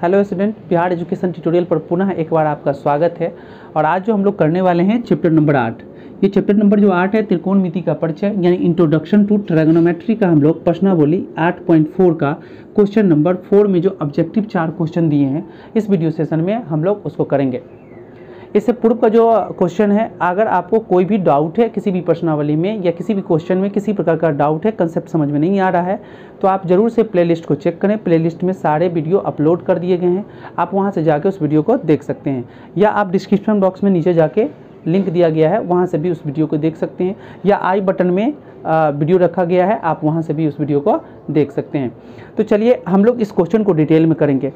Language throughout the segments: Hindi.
Hello student, Bihar education tutorial पर पुनः एक बार आपका स्वागत है। और आज जो हम लोग करने वाले हैं चैप्टर नंबर 8। ये चैप्टर नंबर जो 8 है त्रिकोणमिति का परिचय यानी इंट्रोडक्शन टू ट्रायगोनोमेट्री का हम लोग प्रश्नावली 8.4 का क्वेश्चन नंबर 4 में जो ऑब्जेक्टिव 4 क्वेश्चन दिए हैं इस वीडियो सेशन में हम लोग उसको करेंगे। इससे पूर्व का जो क्वेश्चन है, अगर आपको कोई भी डाउट है किसी भी प्रश्नावली में या किसी भी क्वेश्चन में किसी प्रकार का डाउट है, कंसेप्ट समझ में नहीं आ रहा है, तो आप ज़रूर से प्लेलिस्ट को चेक करें। प्लेलिस्ट में सारे वीडियो अपलोड कर दिए गए हैं, आप वहां से जाके उस वीडियो को देख सकते हैं, या आप डिस्क्रिप्शन बॉक्स में नीचे जाके लिंक दिया गया है वहाँ से भी उस वीडियो को देख सकते हैं, या आई बटन में वीडियो रखा गया है, आप वहाँ से भी उस वीडियो को देख सकते हैं। तो चलिए हम लोग इस क्वेश्चन को डिटेल में करेंगे।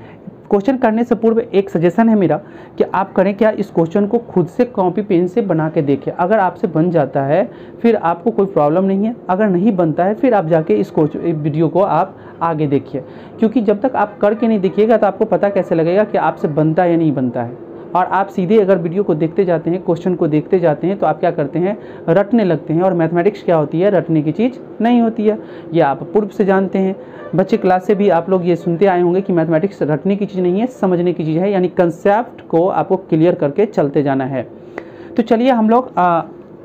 क्वेश्चन करने से पूर्व एक सजेशन है मेरा कि आप करें क्या, इस क्वेश्चन को खुद से कॉपी पेन से बना के देखें। अगर आपसे बन जाता है फिर आपको कोई प्रॉब्लम नहीं है, अगर नहीं बनता है फिर आप जाके इस वीडियो को आप आगे देखिए, क्योंकि जब तक आप करके नहीं देखिएगा तो आपको पता कैसे लगेगा कि आपसे बनता है या नहीं बनता है। और आप सीधे अगर वीडियो को देखते जाते हैं, क्वेश्चन को देखते जाते हैं, तो आप क्या करते हैं, रटने लगते हैं। और मैथमेटिक्स क्या होती है, रटने की चीज़ नहीं होती है, ये आप पूर्व से जानते हैं। बच्चे क्लास से भी आप लोग ये सुनते आए होंगे कि मैथमेटिक्स रटने की चीज़ नहीं है, समझने की चीज़ है, यानी कंसेप्ट को आपको क्लियर करके चलते जाना है। तो चलिए हम लोग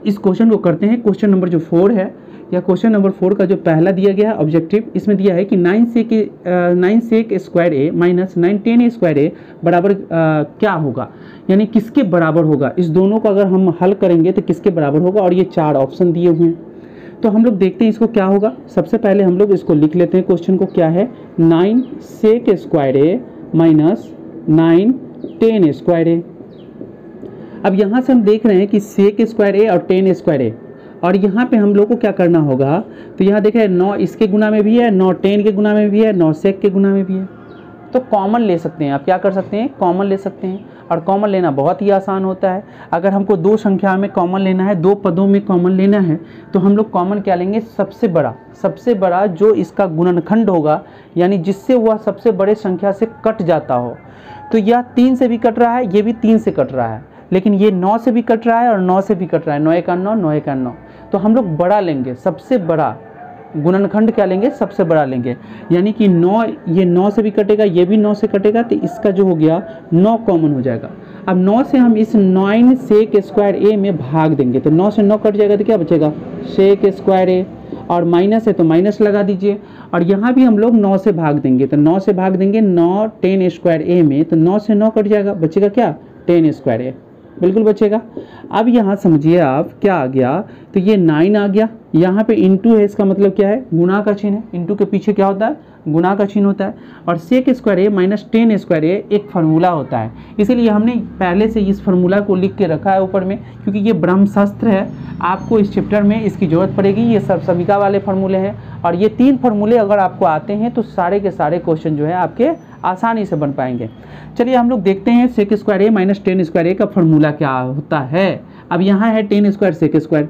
इस क्वेश्चन को करते हैं। क्वेश्चन नंबर जो 4 है, या क्वेश्चन नंबर 4 का जो पहला दिया गया है ऑब्जेक्टिव, इसमें दिया है कि 9 sec square A minus 9 tan a square A बराबर क्या होगा, यानी किसके बराबर होगा। इस दोनों को अगर हम हल करेंगे तो किसके बराबर होगा, और ये 4 ऑप्शन दिए हुए हैं। तो हम लोग देखते हैं इसको क्या होगा। सबसे पहले हम लोग इसको लिख लेते हैं। क्वेश्चन को क्या है, 9 sec square A minus 9 tan a square A. अब यहाँ से हम देख रहे हैं कि sec स्क्वायर ए और tan स्क्वायर ए, और यहाँ पे हम लोग को क्या करना होगा, तो यहाँ देख रहे हैं 9 इसके गुना में भी है, 9 tan के गुना में भी है, 9 sec के गुना में भी है। तो कॉमन ले सकते हैं। आप क्या कर सकते हैं, कॉमन ले सकते हैं। और कॉमन लेना बहुत ही आसान होता है। अगर हमको दो संख्या में कॉमन लेना है, दो पदों में कॉमन लेना है, तो हम लोग कॉमन क्या लेंगे, सबसे बड़ा जो इसका गुणनखंड होगा, यानी जिससे वह सबसे बड़े संख्या से कट जाता हो। तो यह 3 से भी कट रहा है, ये भी 3 से कट रहा है, लेकिन ये 9 से भी कट रहा है और 9 से भी कट रहा है, 9 1 9, 9 1 9। तो हम लोग बड़ा लेंगे, सबसे बड़ा गुणनखंड क्या लेंगे, सबसे बड़ा लेंगे। यानी कि 9, ये 9 से भी कटेगा, ये भी 9 से कटेगा, तो इसका जो हो गया 9 कॉमन हो जाएगा। अब 9 से हम इस 9 sec स्क्वायर ए में भाग देंगे, तो 9 से 9 कट जाएगा तो क्या बचेगा, sec स्क्वायर ए, और माइनस है तो माइनस लगा दीजिए। और यहाँ भी हम लोग 9 से भाग देंगे, तो 9 से भाग देंगे 9 tan स्क्वायर ए में, तो 9 से 9 कट जाएगा, बचेगा क्या, tan स्क्वायर ए, बिल्कुल बचेगा। अब यहाँ समझिए आप क्या आ गया, तो ये 9 आ गया, यहाँ पे इंटू है, इसका मतलब क्या है, गुणा का चिन्ह है। इंटू के पीछे क्या होता है, गुणा का चिन्ह होता है। और sec square A minus tan square ए एक फार्मूला होता है, इसीलिए हमने पहले से इस फार्मूला को लिख के रखा है ऊपर में, क्योंकि ये ब्रह्मशास्त्र है, आपको इस चैप्टर में इसकी ज़रूरत पड़ेगी। ये सब समीका वाले फार्मूले हैं, और ये 3 फार्मूले अगर आपको आते हैं तो सारे के सारे क्वेश्चन जो है आपके आसानी से बन पाएंगे। चलिए हम लोग देखते हैं sec square A minus tan square ए का फार्मूला क्या होता है। अब यहाँ है tan स्क्वायर sec स्क्वायर,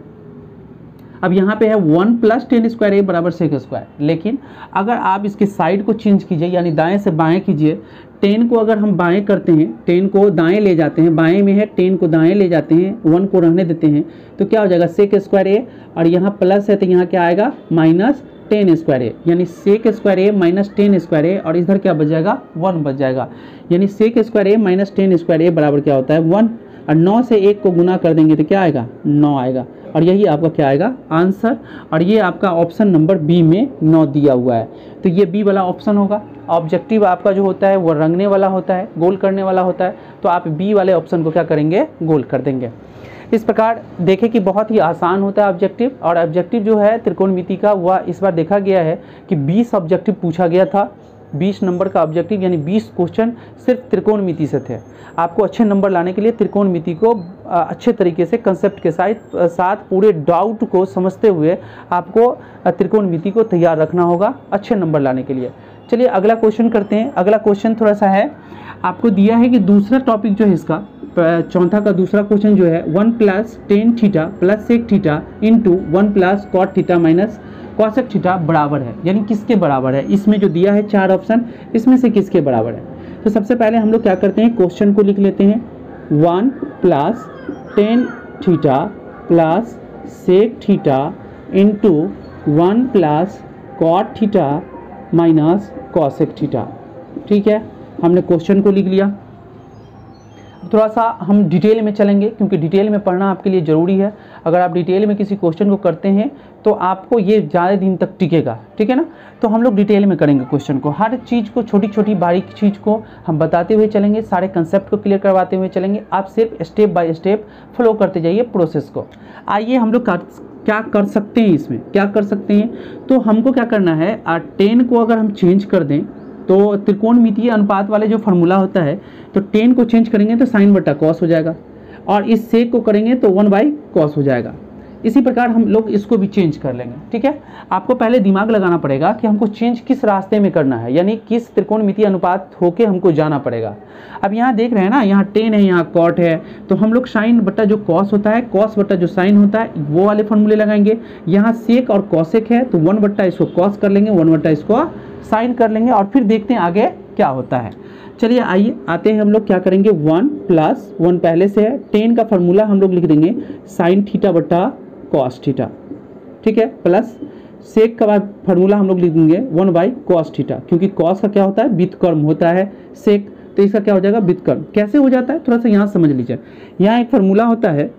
अब यहाँ पे है 1 प्लस tan स्क्वायर ए बराबर sec स्क्वायर। लेकिन अगर आप इसके साइड को चेंज कीजिए, यानी दाएं से बाएं कीजिए, tan को अगर हम बाएं करते हैं, tan को दाएं ले जाते हैं, बाएं में है tan को दाएं ले जाते हैं, 1 को रहने देते हैं, तो क्या हो जाएगा sec स्क्वायर ए, और यहाँ प्लस है तो यहाँ क्या आएगा माइनस tan स्क्वायर ए, यानी sec square A minus tan square ए, और इधर क्या बच जाएगा, 1 बच जाएगा। यानी sec square A minus tan square A बराबर क्या होता है, 1। और 9 से 1 को गुना कर देंगे तो क्या आएगा, 9 आएगा, और यही आपका क्या आएगा, आंसर। और ये आपका ऑप्शन नंबर बी में 9 दिया हुआ है, तो ये बी वाला ऑप्शन होगा। ऑब्जेक्टिव आपका जो होता है वो रंगने वाला होता है, गोल करने वाला होता है, तो आप बी वाले ऑप्शन को क्या करेंगे, गोल कर देंगे। इस प्रकार देखें कि बहुत ही आसान होता है ऑब्जेक्टिव। और ऑब्जेक्टिव जो है त्रिकोणमिति का, वह इस बार देखा गया है कि 20 ऑब्जेक्टिव पूछा गया था, 20 नंबर का ऑब्जेक्टिव, यानी 20 क्वेश्चन सिर्फ त्रिकोणमिति से थे। आपको अच्छे नंबर लाने के लिए त्रिकोणमिति को अच्छे तरीके से कंसेप्ट के साथ पूरे डाउट को समझते हुए आपको त्रिकोणमिति को तैयार रखना होगा अच्छे नंबर लाने के लिए। चलिए अगला क्वेश्चन करते हैं। अगला क्वेश्चन थोड़ा सा है, आपको दिया है कि दूसरा टॉपिक जो है इसका, चौथा का दूसरा क्वेश्चन जो है 1 plus tan theta plus sec theta into 1 plus cot theta minus cosec theta बराबर है, यानी किसके बराबर है। इसमें जो दिया है 4 ऑप्शन, इसमें से किसके बराबर है। तो सबसे पहले हम लोग क्या करते हैं, क्वेश्चन को लिख लेते हैं। 1 plus tan theta plus sec theta into 1 plus cot theta minus cosec theta, ठीक है। हमने क्वेश्चन को लिख लिया। थोड़ा सा हम डिटेल में चलेंगे क्योंकि डिटेल में पढ़ना आपके लिए ज़रूरी है। अगर आप डिटेल में किसी क्वेश्चन को करते हैं तो आपको ये ज़्यादा दिन तक टिकेगा, ठीक है ना। तो हम लोग डिटेल में करेंगे क्वेश्चन को, हर चीज़ को, छोटी छोटी बारीक चीज़ को हम बताते हुए चलेंगे, सारे कंसेप्ट को क्लियर करवाते हुए चलेंगे। आप सिर्फ स्टेप बाय स्टेप फॉलो करते जाइए प्रोसेस को। आइए हम लोग क्या कर सकते हैं, इसमें क्या कर सकते हैं। तो हमको क्या करना है, 10 को अगर हम चेंज कर दें तो त्रिकोणमितीय अनुपात वाले जो फार्मूला होता है, तो 10 को चेंज करेंगे तो साइन बटा कॉस हो जाएगा, और इस सेक को करेंगे तो 1/cos हो जाएगा। इसी प्रकार हम लोग इसको भी चेंज कर लेंगे, ठीक है। आपको पहले दिमाग लगाना पड़ेगा कि हमको चेंज किस रास्ते में करना है, यानी किस त्रिकोणमितीय अनुपात होके हमको जाना पड़ेगा। अब यहाँ देख रहे हैं ना, यहाँ 10 है, यहाँ कॉट है, तो हम लोग साइन बटा जो कॉस होता है, कॉस बटा जो साइन होता है, वो वाले फॉर्मूले लगाएंगे। यहाँ सेक और कॉसेक है तो 1 बटा इसको कॉस कर लेंगे, 1 बटा इसको साइन कर लेंगे, और फिर देखते हैं आगे क्या होता है। चलिए आइए आते हैं, हम लोग क्या करेंगे, 1 + 1 पहले से है, 10 का फार्मूला हम लोग लिख देंगे साइन थीटा बटा कॉस थीटा, ठीक है, प्लस सेक का फार्मूला हम लोग लिख देंगे 1/cos थीटा, क्योंकि कॉस का क्या होता है, व्युत्क्रम होता है, सेक तो इसका क्या हो जाएगा, व्युत्क्रम। कैसे हो जाता है थोड़ा सा यहाँ समझ लीजिए। यहाँ एक फार्मूला होता है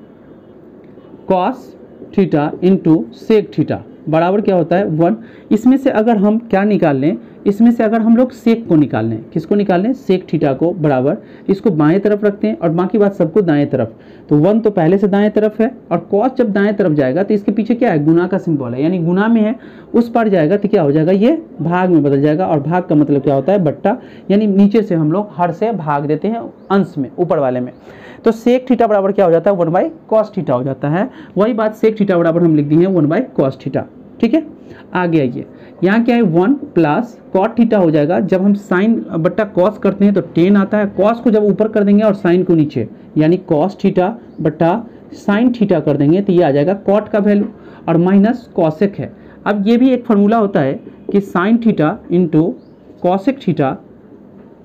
cos theta into sec theta बराबर क्या होता है 1। इसमें से अगर हम क्या निकाल लें, इसमें से अगर हम लोग सेक को निकाल लें, किसको निकाल लें, सेक थीटा को, बराबर इसको बाएं तरफ रखते हैं और बाकी बात सबको दाएं तरफ। तो 1 तो पहले से दाएं तरफ है, और कॉस जब दाएं तरफ जाएगा तो इसके पीछे क्या है, गुना का सिंबल है, यानी गुना में है, उस पर जाएगा तो क्या हो जाएगा, ये भाग में बदल जाएगा। और भाग का मतलब क्या होता है, बट्टा, यानी नीचे से हम लोग हर से भाग देते हैं अंश में, ऊपर वाले में। तो सेक थीटा बराबर क्या हो जाता है, 1/cos थीटा हो जाता है। वही बात सेक थीटा बराबर हम लिख दिए हैं 1/cos थीटा, ठीक है। आगे आइए, यहाँ क्या है 1 + cot थीटा हो जाएगा। जब हम साइन बट्टा कॉस करते हैं तो 10 आता है, कॉस को जब ऊपर कर देंगे और साइन को नीचे, यानी cos थीटा बट्टा साइन थीटा कर देंगे तो ये आ जाएगा cot का वैल्यू, और माइनस कॉसेक है। अब ये भी एक फार्मूला होता है कि sign theta into cosec theta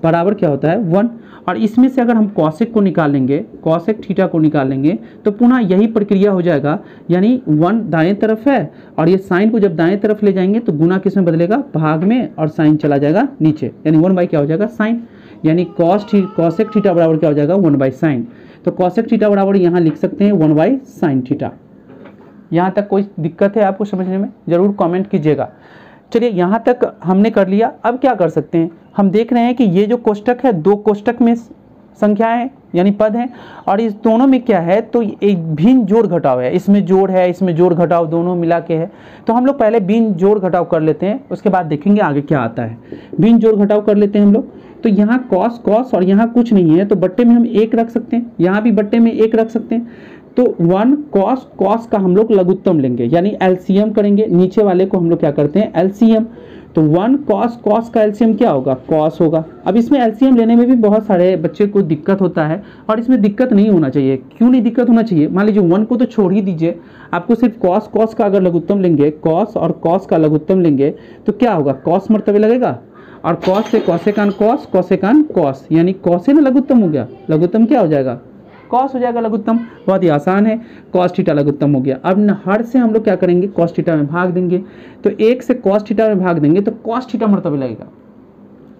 बराबर क्या होता है 1, और इसमें से अगर हम कॉसेक को निकालेंगे, कॉसेक थीटा को निकालेंगे तो पुनः यही प्रक्रिया हो जाएगा, यानी 1 दाएं तरफ है, और ये साइन को जब दाएं तरफ ले जाएंगे तो गुना किस में बदलेगा, भाग में, और साइन चला जाएगा नीचे, यानी 1 क्या हो जाएगा साइन, यानी कॉसेक थीटा बराबर क्या हो जाएगा 1/sin। तो कॉसेक थीटा बराबर यहाँ लिख सकते हैं 1/sin थीटा। यहाँ तक कोई दिक्कत है आपको समझने में, जरूर कॉमेंट कीजिएगा। चलिए यहाँ तक हमने कर लिया। अब क्या कर सकते हैं, हम देख रहे हैं कि ये जो कोष्टक है, 2 कोष्टक में संख्याएं हैं यानी पद हैं, और इस दोनों में क्या है, तो एक भिन्न जोड़ घटाव है, इसमें जोड़ है, इसमें जोड़ घटाव दोनों मिला के है। तो हम लोग पहले भिन्न जोड़ घटाव कर लेते हैं, उसके बाद देखेंगे आगे क्या आता है। भिन्न जोड़ घटाव कर लेते हैं हम लोग। तो यहाँ कॉस कॉस और यहाँ कुछ नहीं है, तो बट्टे में हम 1 रख सकते हैं, यहाँ भी बट्टे में 1 रख सकते हैं। तो 1 cos cos का हम लोग लघुत्तम लेंगे, यानी एलसीएम करेंगे, नीचे वाले को हम लोग क्या करते हैं, एलसीएम। तो 1 cos cos का एलसीएम क्या होगा, cos होगा। अब इसमें एलसीएम लेने में भी बहुत सारे बच्चे को दिक्कत होता है, और इसमें दिक्कत नहीं होना चाहिए। क्यों नहीं दिक्कत होना चाहिए, मान लीजिए 1 को तो छोड़ ही दीजिए, आपको सिर्फ cos cos का अगर लघुत्तम लेंगे, cos और cos का लघुत्तम लेंगे तो क्या होगा, cos मर्तबे लगेगा, और cos से कोसेकान cos, कोसेकान cos, यानी cos से ना लघुत्तम हो गया, लघुत्तम क्या हो जाएगा, cos हो जाएगा लघुत्तम। बहुत ही आसान है, cos थीटा लघुत्तम हो गया। अब हर से हम लोग क्या करेंगे, cos थीटा में भाग देंगे, तो 1 से cos थीटा में भाग देंगे तो cos थीटा मर्तबे लगेगा।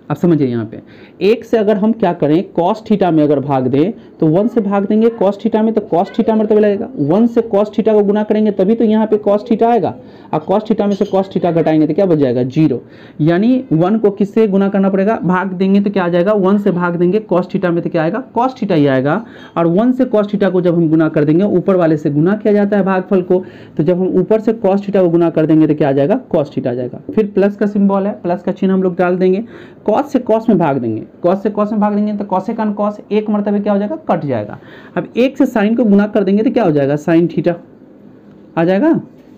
अब समझिए यहाँ पे 1 से अगर हम क्या करें, cos थीटा में अगर भाग दें तो 1 से भाग देंगे cos थीटा में, तो cos थीटा मर्तबे लगेगा। 1 से cos थीटा को गुना करेंगे तभी तो यहाँ पे cos थीटा आएगा, और cos थीटा में से cos थीटा घटाएंगे तो क्या बच जाएगा 0, यानी 1 को किससे गुना करना पड़ेगा, भाग देंगे तो क्या आ जाएगा, 1 से भाग देंगे cos थीटा में तो क्या आएगा, cos थीटा ही आएगा। और 1 से cos थीटा को जब हम गुना कर देंगे, ऊपर वाले से गुना किया जाता है भागफल को, तो जब हम ऊपर से cos थीटा को गुना कर देंगे तो क्या आ जाएगा, cos थीटा आ जाएगा। फिर प्लस का सिंबल है, प्लस का चिन्ह हम लोग डाल देंगे, cos से cos में भाग देंगे, cos से cos में भाग देंगे तो कोसेकान cos 1 मर्तबे क्या हो जाएगा, कट जाएगा। अब 1 से साइन को गुना कर देंगे तो क्या हो जाएगा, साइन थीटा आ जाएगा।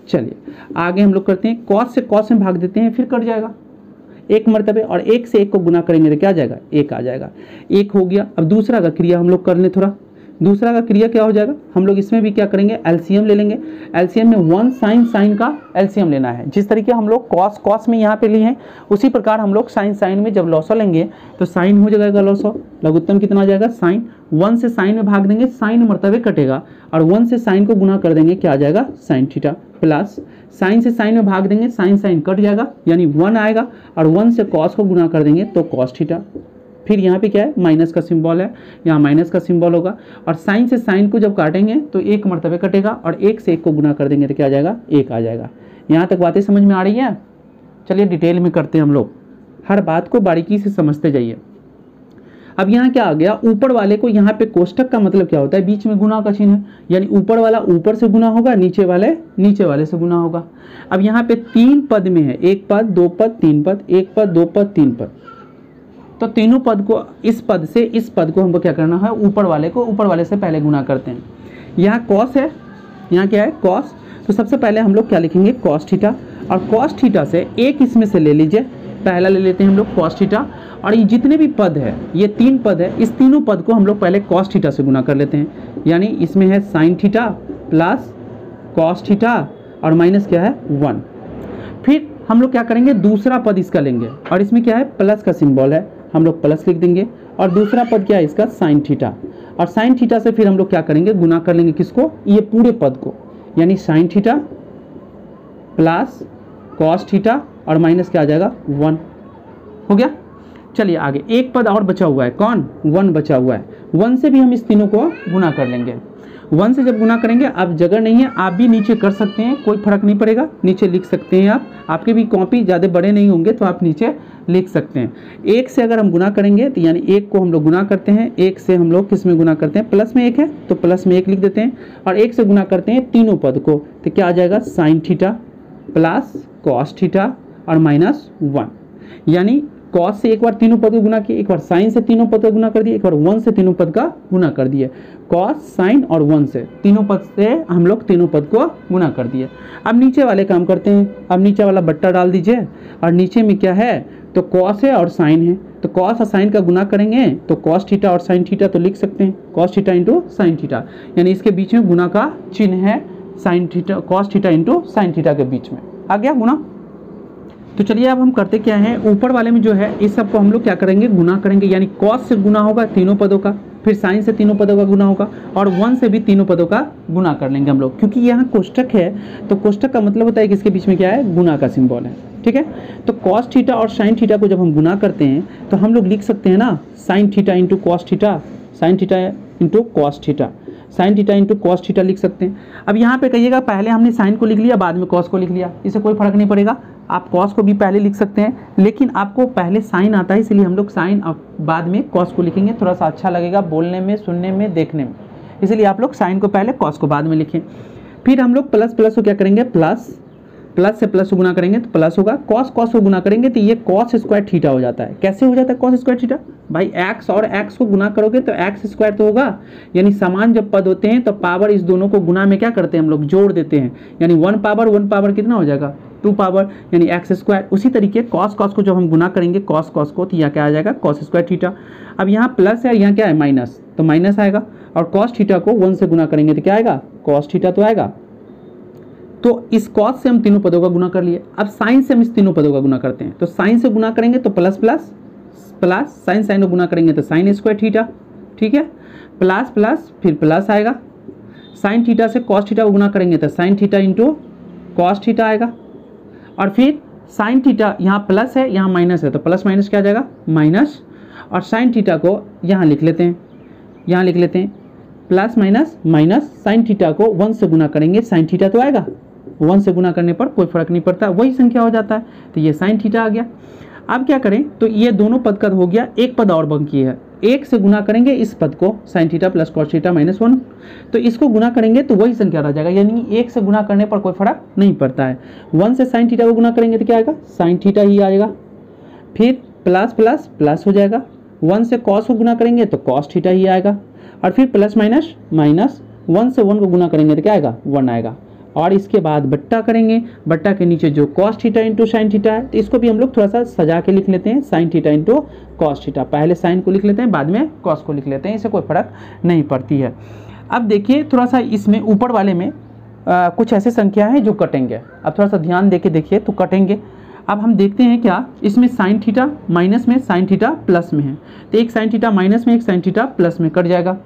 चलिए आगे हम लोग करते हैं, cos से cos में भाग देते हैं, फिर कट जाएगा 1 मर्तबे, और 1 से 1 को गुना करेंगे तो क्या आ जाएगा, 1 आ जाएगा। 1 हो गया। अब दूसरा का क्रिया हम लोग कर लें थोड़ा, दूसरा का क्रिया क्या हो जाएगा, हम लोग इसमें भी क्या करेंगे, एलसीएम ले लेंगे। एलसीएम में 1 sin sin का एलसीएम लेना है, जिस तरीके हम लोग cos cos में यहाँ पे लिए हैं उसी प्रकार हम लोग sin sin में जब लॉसो लेंगे तो sin हो जाएगा लॉसो, लघुत्तम कितना आ जाएगा sin। 1 से sin में भाग देंगे, sin मर्तबे कटेगा, और 1 से sin को गुना कर देंगे, क्या आ जाएगा sin थीटा, प्लस sin से sin में भाग देंगे, sin sin कट जाएगा यानी 1 आएगा, और 1 से cos को गुना कर देंगे तो cos थीटा। फिर यहाँ पे क्या है, माइनस का सिंबल है, यहाँ माइनस का सिंबल होगा, और साइन से साइन को जब काटेंगे तो एक मरतबे कटेगा, और एक से एक को गुना कर देंगे तो क्या आ जाएगा, एक आ जाएगा। यहाँ तक बातें समझ में आ रही है? चलिए डिटेल में करते हैं हम लोग, हर बात को बारीकी से समझते जाइए। अब यहाँ क्या आ गया, ऊपर वाले को, यहाँ पे कोष्टक का मतलब क्या होता है, बीच में गुना का चिन्ह है, यानी ऊपर वाला ऊपर से गुना होगा, नीचे वाले से गुना होगा। अब यहाँ पे 3 पद में है, 1 पद 2 पद 3 पद, 1 पद 2 पद 3 पद, तो तीनों पद को, इस पद से इस पद को हमको क्या करना है, ऊपर वाले को ऊपर वाले से पहले गुना करते हैं। यहाँ कॉस है, यहाँ क्या है कॉस, तो सबसे पहले हम लोग क्या लिखेंगे, कॉस थीटा, और कॉस थीटा से एक इसमें से ले लीजिए, पहला ले लेते हैं हम लोग कॉस थीटा, और ये जितने भी पद है, ये 3 पद है, इस तीनों पद को हम लोग पहले कॉस थीटा से गुना कर लेते हैं, यानी इसमें है sine theta plus cos theta और माइनस क्या है 1। फिर हम लोग क्या करेंगे, दूसरा पद इसका लेंगे, और इसमें क्या है, प्लस का सिंबल है, हम लोग प्लस लिख देंगे, और दूसरा पद क्या है इसका, साइन थीटा, और साइन थीटा से फिर हम लोग क्या करेंगे, गुना कर लेंगे किसको, ये पूरे पद को, यानी sine theta plus cos theta और माइनस क्या आ जाएगा 1। हो गया। चलिए आगे, एक पद और बचा हुआ है, कौन, 1 बचा हुआ है, 1 से भी हम इस तीनों को गुना कर लेंगे। 1 से जब गुना करेंगे, अब जगह नहीं है, आप भी नीचे कर सकते हैं, कोई फर्क नहीं पड़ेगा, नीचे लिख सकते हैं आप, आपके भी कॉपी ज़्यादा बड़े नहीं होंगे तो आप नीचे लिख सकते हैं। 1 से अगर हम गुना करेंगे तो यानी 1 को हम लोग गुना करते हैं, 1 से हम लोग किस में गुना करते हैं, प्लस में 1 है तो प्लस में 1 लिख देते हैं, और 1 से गुना करते हैं तीनों पद को, तो क्या आ जाएगा, sine theta plus cos theta और माइनस 1, यानी कॉस से एक बार तीनों पद को गुना किए, एक बार साइन से तीनों पद को गुना कर दिए, एक बार 1 से तीनों पद का गुना कर दिए, कॉस साइन और 1 से तीनों पद से हम लोग तीनों पद को गुना कर दिए। अब नीचे वाले काम करते हैं, अब नीचे वाला बट्टा डाल दीजिए, और नीचे में क्या है, तो कॉस है और साइन है, तो कॉस और साइन का गुना करेंगे तो कॉस थीटा और साइन थीटा तो लिख सकते हैं, cos theta into sine theta, यानी इसके बीच में गुना का चिन्ह है, sine theta, cos theta into sine theta के बीच में आ गया गुना। तो चलिए अब हम करते क्या हैं, ऊपर वाले में जो है इस सब को हम लोग क्या करेंगे, गुना करेंगे, यानी कॉस से गुना होगा तीनों पदों का, फिर साइन से तीनों पदों का गुना होगा, और 1 से भी तीनों पदों का गुना कर लेंगे हम लोग, क्योंकि यहाँ कोष्टक है तो कोष्टक का मतलब होता है कि इसके बीच में क्या है, गुना का सिंबल है। ठीक है, तो कॉस थीटा और साइन थीटा को जब हम गुना करते हैं तो हम लोग लिख सकते हैं ना, sign theta into cos theta, sine theta into cos theta, sine theta into cos theta लिख सकते हैं। अब यहाँ पे कहिएगा पहले हमने साइन को लिख लिया, बाद में कॉस को लिख लिया, इससे कोई फर्क नहीं पड़ेगा, आप कॉस को भी पहले लिख सकते हैं, लेकिन आपको पहले साइन आता है इसलिए हम लोग साइन और बाद में कॉस को लिखेंगे, थोड़ा सा अच्छा लगेगा बोलने में, सुनने में, देखने में, इसलिए आप लोग साइन को पहले कॉस को बाद में लिखें। फिर हम लोग प्लस प्लस को क्या करेंगे, प्लस प्लस से प्लस को गुना करेंगे तो प्लस होगा, कॉस कॉस को गुना करेंगे तो ये कॉस स्क्वायर थीटा हो जाता है। कैसे हो जाता है कॉस स्क्वायर थीटा, भाई एक्स और एक्स को गुना करोगे तो एक्स स्क्वायर तो होगा, यानी समान जब पद होते हैं तो पावर इस दोनों को गुना में क्या करते हैं हम लोग, जोड़ देते हैं, यानी 1 पावर कितना हो जाएगा, 2 पावर, यानी एक्स स्क्वायर। उसी तरीके कॉस कॉस को जब हम गुना करेंगे कॉस कॉस को, तो यहाँ क्या आ जाएगा, कॉस स्क्वायर थीटा। अब यहाँ प्लस है, यहाँ क्या है माइनस, तो माइनस आएगा, और कॉस थीटा को 1 से गुना करेंगे तो क्या आएगा, कॉस थीटा तो आएगा। तो इस कॉस से हम तीनों पदों का गुना कर लिए। अब साइन से हम इस तीनों पदों का गुना करते हैं, तो साइन से गुना करेंगे तो plus plus plus, sine sine को गुना करेंगे तो साइन स्क्वायर थीटा, ठीक है, प्लस प्लस फिर प्लस आएगा, साइन थीटा से कॉस थीटा को गुना करेंगे तो sine theta into cos theta आएगा, और फिर साइन थीटा यहाँ प्लस है यहाँ माइनस है तो प्लस माइनस क्या आ जाएगा, माइनस, और साइन थीटा को यहाँ लिख लेते हैं, यहाँ लिख लेते हैं plus minus minus, sine theta को 1 से गुना करेंगे साइन थीटा तो आएगा, 1 से गुना करने पर कोई फर्क नहीं पड़ता, वही संख्या हो जाता है, तो ये साइन थीटा आ गया। अब क्या करें, तो ये दोनों पद का हो गया, एक पद और बाकी है, 1 से गुना करेंगे इस पद को, sine theta plus cos theta minus 1, तो इसको गुना करेंगे तो वही संख्या रह जाएगा, यानी 1 से गुना करने पर कोई फर्क नहीं पड़ता है। 1 से साइन थीटा को गुना करेंगे तो क्या आएगा, साइन थीटा ही आएगा, फिर प्लस प्लस प्लस हो जाएगा, 1 से कॉस को गुना करेंगे तो कॉस थीटा ही आएगा, और फिर प्लस माइनस माइनस, 1 से 1 को गुना करेंगे तो क्या आएगा, 1 आएगा, और इसके बाद बट्टा करेंगे, बट्टा के नीचे जो cos theta into sine theta है, तो इसको भी हम लोग थोड़ा सा सजा के लिख लेते हैं, sign theta into cos theta, पहले साइन को लिख लेते हैं बाद में कॉस को लिख लेते हैं, इससे कोई फर्क नहीं पड़ती है। अब देखिए थोड़ा सा इसमें ऊपर वाले में कुछ ऐसे संख्या है जो कटेंगे, अब थोड़ा सा ध्यान दे के देखिए तो कटेंगे। अब हम देखते हैं क्या, इसमें साइन थीटा माइनस में, साइन थीटा प्लस में है, तो एक साइन थीटा माइनस में एक साइन थीटा प्लस में कट जाएगा,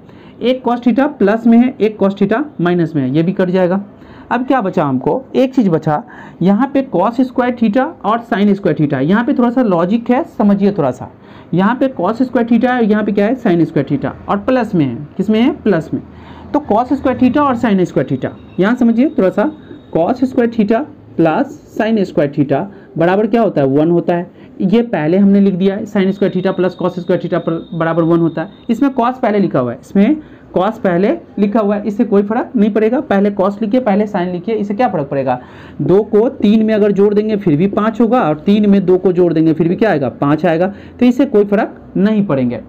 एक कॉस थीटा प्लस में है एक कॉस थीटा माइनस में है, ये भी कट जाएगा। अब क्या बचा हमको, एक चीज़ बचा, यहाँ पे कॉस स्क्वायर थीटा और साइन स्क्वायर थीटा। यहाँ पे थोड़ा सा लॉजिक है, समझिए थोड़ा सा। यहाँ पे कॉस स्क्वायर थीटा है और यहाँ पे क्या है, साइन स्क्वायर थीटा, और प्लस में है, किस में है, प्लस में। तो कॉस स्क्वायर थीटा और साइन स्क्वायर थीटा, यहाँ समझिए थोड़ा सा, cos square theta plus sign square theta बराबर क्या होता है, 1 होता है। ये पहले हमने लिख दिया है, sign square theta plus cos square theta बराबर 1 होता है। इसमें कॉस पहले लिखा हुआ है, इसमें कॉस पहले लिखा हुआ है, इससे कोई फर्क नहीं पड़ेगा। पहले कॉस लिखिए, पहले साइन लिखिए, इससे क्या फर्क पड़ेगा। 2 को 3 में अगर जोड़ देंगे फिर भी 5 होगा, और 3 में 2 को जोड़ देंगे फिर भी क्या आएगा, 5 आएगा। तो इससे कोई फर्क नहीं पड़ेंगे।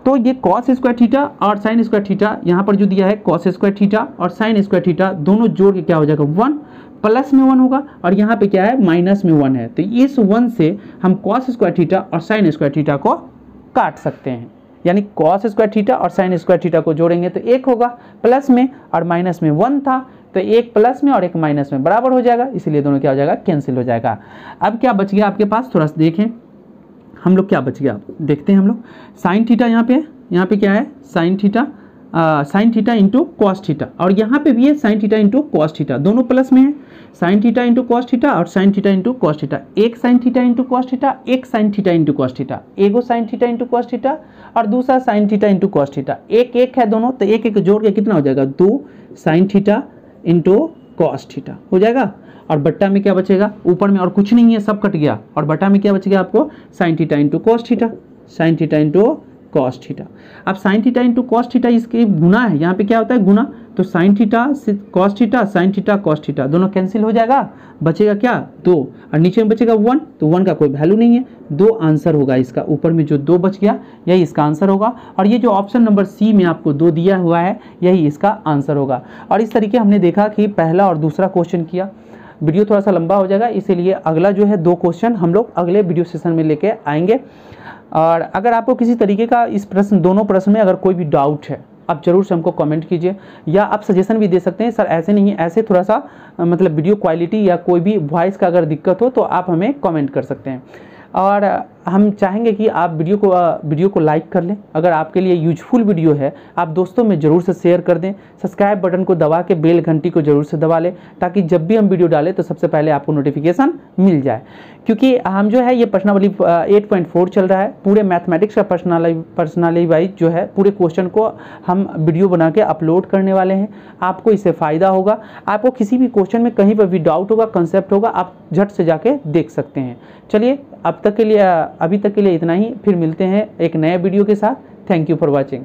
तो ये कॉस स्क्वायर थीटा और साइन स्क्वायर थीटा, यहाँ पर जो दिया है कॉस स्क्वायर थीटा और साइन स्क्वायर थीटा दोनों जोड़ के क्या हो जाएगा, 1, प्लस में 1 होगा, और यहाँ पे क्या है, माइनस में 1 है। तो इस 1 से हम कॉस स्क्वायर थीटा और साइन स्क्वायर थीटा को काट सकते हैं। यानी कॉस स्क्वायर थीटा और साइन स्क्वायर थीटा को जोड़ेंगे तो 1 होगा, प्लस में और माइनस में 1 था, तो 1 प्लस में और 1 माइनस में बराबर हो जाएगा, इसीलिए दोनों क्या हो जाएगा, कैंसिल हो जाएगा। अब क्या बच गया आपके पास, थोड़ा सा देखें हम लोग क्या बच गया, देखते हैं हम लोग। साइन थीटा यहाँ पे क्या है, sine theta into cos theta, और यहाँ पे भी है sine theta into cos theta, दोनों प्लस में है। Sine theta into cos theta और sine theta into cos theta, एक sine theta into cos theta, एक sine theta into cos theta, एगो sine theta into cos theta और दूसरा sine theta into cos theta, एक है दोनों, तो एक जोड़ के कितना हो जाएगा, 2 sign theta into cos theta हो जाएगा। और बट्टा में क्या बचेगा, ऊपर में और कुछ नहीं है, सब कट गया, और बट्टा में क्या बचेगा आपको, sine theta into cos theta, sine theta into cos theta. अब sine theta into cos theta इसके गुना है, यहाँ पे क्या होता है, गुना, तो sine theta cos theta, sine theta cos theta दोनों कैंसिल हो जाएगा, बचेगा क्या, 2, और नीचे में बचेगा 1, तो 1 का कोई वैल्यू नहीं है, 2 आंसर होगा इसका। ऊपर में जो 2 बच गया यही इसका आंसर होगा, और ये जो ऑप्शन नंबर सी में आपको 2 दिया हुआ है यही इसका आंसर होगा। और इस तरीके हमने देखा कि पहला और दूसरा क्वेश्चन किया। वीडियो थोड़ा सा लंबा हो जाएगा, इसीलिए अगला जो है 2 क्वेश्चन हम लोग अगले वीडियो सेशन में लेके आएंगे। और अगर आपको किसी तरीके का इस दोनों प्रश्न में अगर कोई भी डाउट है, आप जरूर से हमको कमेंट कीजिए, या आप सजेशन भी दे सकते हैं, सर ऐसे नहीं ऐसे थोड़ा सा मतलब वीडियो क्वालिटी या कोई भी वॉइस का अगर दिक्कत हो तो आप हमें कमेंट कर सकते हैं। और हम चाहेंगे कि आप वीडियो को लाइक कर लें। अगर आपके लिए यूजफुल वीडियो है आप दोस्तों में ज़रूर से शेयर कर दें। सब्सक्राइब बटन को दबा के बेल घंटी को ज़रूर से दबा लें, ताकि जब भी हम वीडियो डालें तो सबसे पहले आपको नोटिफिकेशन मिल जाए। क्योंकि हम जो है ये प्रश्नावली 8.4 चल रहा है, पूरे मैथमेटिक्स का पर्सनाली वाइज जो है पूरे क्वेश्चन को हम वीडियो बना के अपलोड करने वाले हैं। आपको इससे फ़ायदा होगा। आपको किसी भी क्वेश्चन में कहीं पर भी डाउट होगा, कंसेप्ट होगा, आप झट से जाके देख सकते हैं। चलिए अभी तक के लिए इतना ही, फिर मिलते हैं एक नए वीडियो के साथ। Thank you for watching.